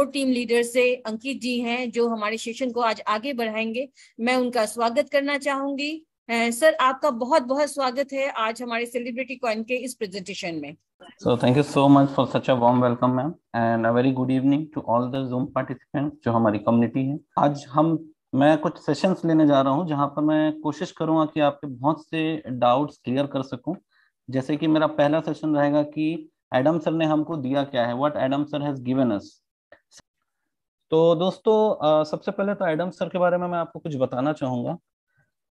Team leader से अंकित जी हैं जो हमारे सेशन को आज आगे बढ़ाएंगे। मैं उनका स्वागत करना चाहूंगी। सर, आपका बहुत बहुत स्वागत है आज हमारे सेलिब्रिटी कॉइन के इस प्रेजेंटेशन में। So thank you so much for such a warm welcome, ma'am, and a very good evening to all the Zoom participants जो हमारी कम्युनिटी है। आज मैं कुछ सेशंस लेने जा रहा हूँ जहाँ पर मैं कोशिश करूँगा कि आपके बहुत से डाउट्स क्लियर कर सकूँ। जैसे कि मेरा पहला सेशन रहेगा कि एडम सर ने हमको दिया क्या है, what Adam sir has given us. तो दोस्तों सबसे पहले तो एडम सर के बारे में मैं आपको कुछ बताना चाहूँगा।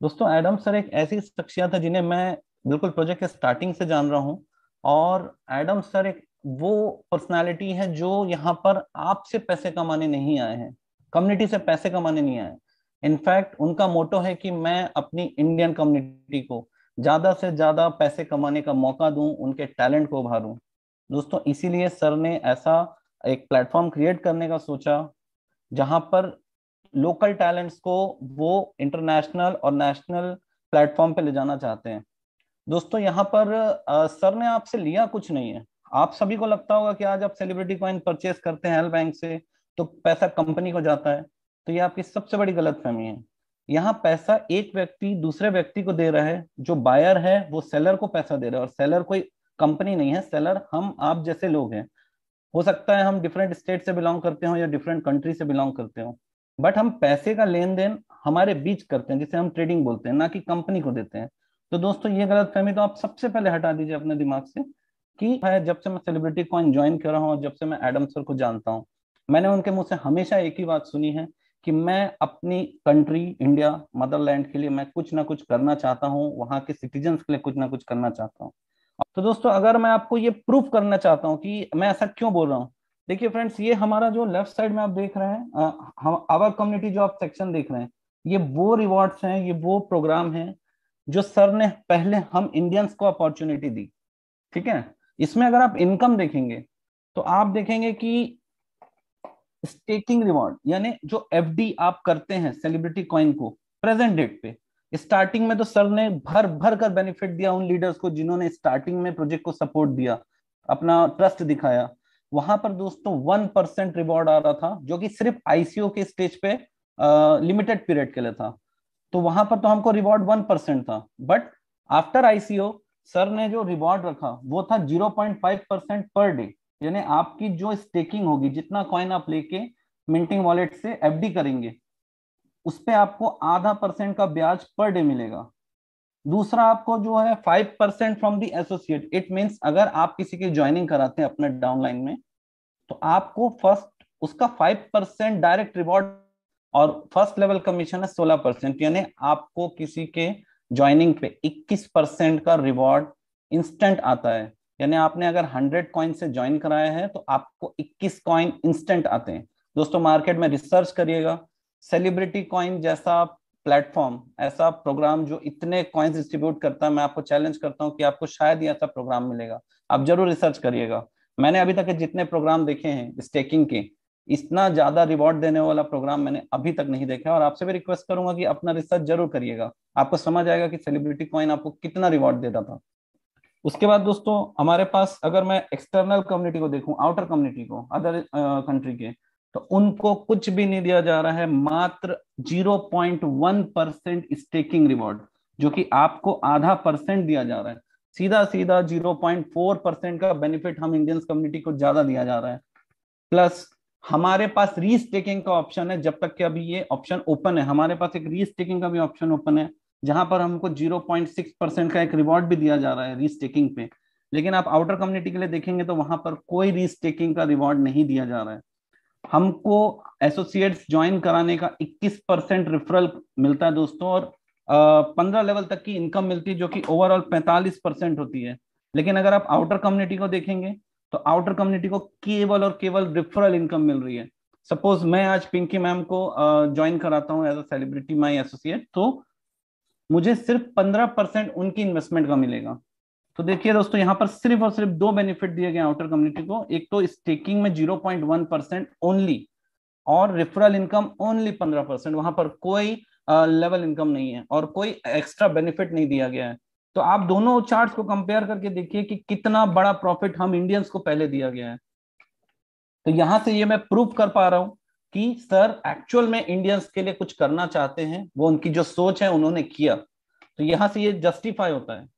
दोस्तों, एडम सर एक ऐसी शख्सियत है जिन्हें मैं बिल्कुल प्रोजेक्ट के स्टार्टिंग से जान रहा हूँ। और एडम सर एक वो पर्सनालिटी है जो यहाँ पर आपसे पैसे कमाने नहीं आए हैं, कम्युनिटी से पैसे कमाने नहीं आए। इनफैक्ट उनका मोटो है कि मैं अपनी इंडियन कम्युनिटी को ज्यादा से ज्यादा पैसे कमाने का मौका दूं, उनके टैलेंट को उभारूं। दोस्तों, इसीलिए सर ने ऐसा एक प्लेटफॉर्म क्रिएट करने का सोचा जहां पर लोकल टैलेंट्स को वो इंटरनेशनल और नेशनल प्लेटफॉर्म पे ले जाना चाहते हैं। दोस्तों, यहाँ पर सर ने आपसे लिया कुछ नहीं है। आप सभी को लगता होगा कि आज आप सेलिब्रिटी कॉइन परचेस करते हैं एल बैंक से तो पैसा कंपनी को जाता है, तो ये आपकी सबसे बड़ी गलतफहमी है। यहाँ पैसा एक व्यक्ति दूसरे व्यक्ति को दे रहा है। जो बायर है वो सेलर को पैसा दे रहा है, और सेलर कोई कंपनी नहीं है, सेलर हम आप जैसे लोग हैं। हो सकता है हम डिफरेंट स्टेट से बिलोंग करते हो या डिफरेंट कंट्री से बिलोंग करते हो, बट हम पैसे का लेन देन हमारे बीच करते हैं, जिसे हम ट्रेडिंग बोलते हैं, ना कि कंपनी को देते हैं। तो दोस्तों, ये गलत फहमी तो आप सबसे पहले हटा दीजिए अपने दिमाग से कि है जब से मैं सेलिब्रिटी कॉइन ज्वाइन कर रहा हूँ और जब से मैं एडम सर को जानता हूँ, मैंने उनके मुंह से हमेशा एक ही बात सुनी है कि मैं अपनी कंट्री इंडिया मदरलैंड के लिए मैं कुछ ना कुछ करना चाहता हूँ, वहाँ के सिटीजन्स के लिए कुछ ना कुछ करना चाहता हूँ। तो दोस्तों, अगर मैं आपको ये प्रूफ करना चाहता हूँ कि मैं ऐसा क्यों बोल रहा हूँ, देखिए फ्रेंड्स, ये हमारा जो लेफ्ट साइड में आप देख रहे हैं, हम आवर कम्युनिटी जो आप सेक्शन देख रहे हैं, ये वो रिवॉर्ड्स हैं, ये वो प्रोग्राम हैं जो सर ने पहले हम इंडियंस को अपॉर्चुनिटी दी। ठीक है। इसमें अगर आप इनकम देखेंगे तो आप देखेंगे कि स्टेकिंग रिवॉर्ड, यानी जो एफडी आप करते हैं सेलिब्रिटी कॉइन को प्रेजेंट डेट पे, स्टार्टिंग में तो सर ने भर भर कर बेनिफिट दिया उन लीडर्स को जिन्होंने स्टार्टिंग में प्रोजेक्ट को सपोर्ट दिया, अपना ट्रस्ट दिखाया। वहां पर दोस्तों 1% रिवॉर्ड आ रहा था, जो कि सिर्फ आईसीओ के स्टेज पे लिमिटेड पीरियड के लिए था। तो वहां पर तो हमको रिवॉर्ड 1% था, बट आफ्टर आईसीओ सर ने जो रिवॉर्ड रखा वो था 0.5% पर डे। यानी आपकी जो स्टेकिंग होगी, जितना कॉइन आप लेके मिंटिंग वॉलेट से एफडी करेंगे, उस पे आपको आधा परसेंट का ब्याज पर डे मिलेगा। दूसरा, आपको जो है 5% from the associate. It means अगर आप किसी की ज्वाइनिंग कराते हैं अपने डाउनलाइन में, तो आपको फर्स्ट उसका 5% डायरेक्ट रिवॉर्ड, और फर्स्ट लेवल कमीशन है 16%। यानी आपको किसी के ज्वाइनिंग पे 21% का रिवॉर्ड इंस्टेंट आता है। यानी आपने अगर 100 कॉइन से ज्वाइन कराया है तो आपको 21 कॉइन इंस्टेंट आते हैं। दोस्तों, मार्केट में रिसर्च करिएगा, सेलिब्रिटी कॉइन जैसा प्लेटफॉर्म, ऐसा प्रोग्राम जो इतने कॉइन्स डिस्ट्रीब्यूट करता है, मैं आपको चैलेंज करता हूं कि आपको शायद ही ऐसा प्रोग्राम मिलेगा। आप जरूर रिसर्च करिएगा। मैंने अभी तक के जितने प्रोग्राम देखे हैं स्टेकिंग के, इतना ज्यादा रिवॉर्ड देने वाला प्रोग्राम मैंने अभी तक नहीं देखा। और आपसे भी रिक्वेस्ट करूंगा कि अपना रिसर्च जरूर करिएगा, आपको समझ आएगा कि सेलिब्रिटी कॉइन आपको कितना रिवॉर्ड देता था। उसके बाद दोस्तों, हमारे पास अगर मैं एक्सटर्नल कम्युनिटी को देखूं, आउटर कम्युनिटी को, अदर कंट्री के, तो उनको कुछ भी नहीं दिया जा रहा है, मात्र 0.1% स्टेकिंग रिवॉर्ड, जो कि आपको आधा परसेंट दिया जा रहा है। सीधा सीधा 0.4% का बेनिफिट हम इंडियन कम्युनिटी को ज्यादा दिया जा रहा है। प्लस हमारे पास रीस्टेकिंग का ऑप्शन है, जब तक कि अभी ये ऑप्शन ओपन है, हमारे पास एक रीस्टेकिंग का भी ऑप्शन ओपन है, जहां पर हमको 0.6% का एक रिवॉर्ड भी दिया जा रहा है रीस्टेकिंग पे। लेकिन आप आउटर कम्युनिटी के लिए देखेंगे तो वहां पर कोई रीस्टेकिंग का रिवॉर्ड नहीं दिया जा रहा है। हमको एसोसिएट्स ज्वाइन कराने का 21% रेफरल मिलता है दोस्तों, और 15 लेवल तक की इनकम मिलती है, जो कि ओवरऑल 45% होती है। लेकिन अगर आप आउटर कम्युनिटी को देखेंगे तो आउटर कम्युनिटी को केवल और केवल रेफरल इनकम मिल रही है। सपोज मैं आज पिंकी मैम को ज्वाइन कराता हूँ as a celebrity my associate, तो मुझे सिर्फ 15% उनकी इन्वेस्टमेंट का मिलेगा। तो देखिए दोस्तों, यहाँ पर सिर्फ और सिर्फ दो बेनिफिट दिए गए आउटर कम्युनिटी को। एक तो स्टेकिंग में 0.1% ओनली, और रेफरल इनकम ओनली 15%। वहां पर कोई लेवल इनकम नहीं है और कोई एक्स्ट्रा बेनिफिट नहीं दिया गया है। तो आप दोनों चार्ट्स को कंपेयर करके देखिए कि कितना बड़ा प्रॉफिट हम इंडियंस को पहले दिया गया है। तो यहां से ये मैं प्रूव कर पा रहा हूं कि सर एक्चुअल में इंडियंस के लिए कुछ करना चाहते हैं, वो उनकी जो सोच है उन्होंने किया, तो यहां से ये जस्टिफाई होता है।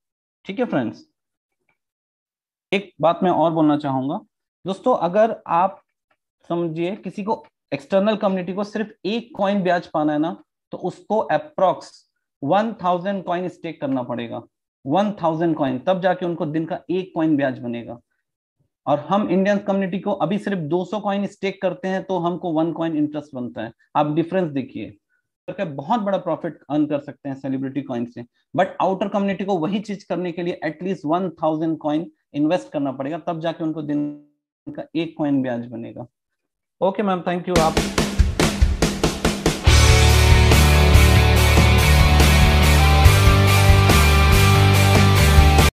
ठीक है फ्रेंड्स, एक बात मैं और बोलना चाहूंगा दोस्तों, अगर आप समझिए किसी को एक्सटर्नल कम्युनिटी को सिर्फ एक कॉइन ब्याज पाना है ना, तो उसको अप्रोक्स 1000 कॉइन स्टेक करना पड़ेगा, 1000 कॉइन, तब जाके उनको दिन का एक कॉइन ब्याज बनेगा। और हम इंडियन कम्युनिटी को अभी सिर्फ 200 कॉइन स्टेक करते हैं तो हमको 1 कॉइन इंटरेस्ट बनता है। आप डिफरेंस देखिए, करके बहुत बड़ा प्रॉफिट अर्न कर सकते हैं सेलिब्रिटी कॉइन से, बट आउटर कम्युनिटी को वही चीज करने के लिए एटलीस्ट 1000 कॉइन इन्वेस्ट करना पड़ेगा, तब जाके उनको दिन का एक कॉइन ब्याज बनेगा। Okay ma'am, thank you. आप